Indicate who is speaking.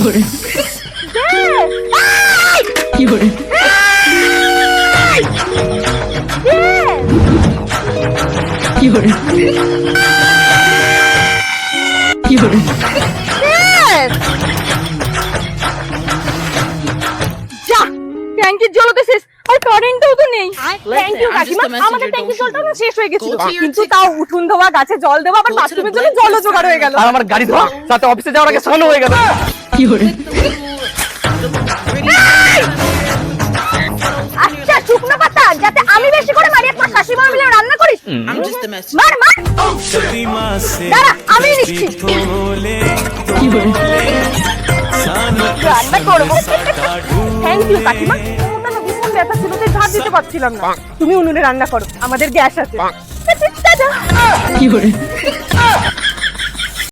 Speaker 1: করে কি করে কি করে কি করে
Speaker 2: যা ট্যাঙ্কির জল তো শেষ আর কারেন্টও তো নেই। থ্যাংক ইউ কাকিমা, আমাদের ট্যাঙ্কির জলটা না শেষ হয়ে গেছিল, কিন্তু তাও উঠুন ধোয়া, গাছে জল দেওয়া, আবার বাথরুমের জন্য জলও জোগাড় হয়ে গেল।
Speaker 3: আর আমার গাড়ি ধোয়া সাথে অফিসে যাওয়ার আগে স্নান হয়ে গেল।
Speaker 1: কি করে
Speaker 2: আচ্ছা শুকনো পাতা যাতে আমি বেশি করে মারি, তোমার শাশুড়ি মা মিলে রান্না করিস। মার মার, দাঁড়া আমি নিচ্ছি,
Speaker 1: কি করে
Speaker 2: রান্না করবো। থ্যাংক ইউ কাকিমা, ওটা না ভীষণ ব্যথা ছিল তাই ঝাড় দিতে পারছিলাম না। তুমি উনুনে রান্না করো, আমাদের গ্যাস আছে।
Speaker 1: কি করে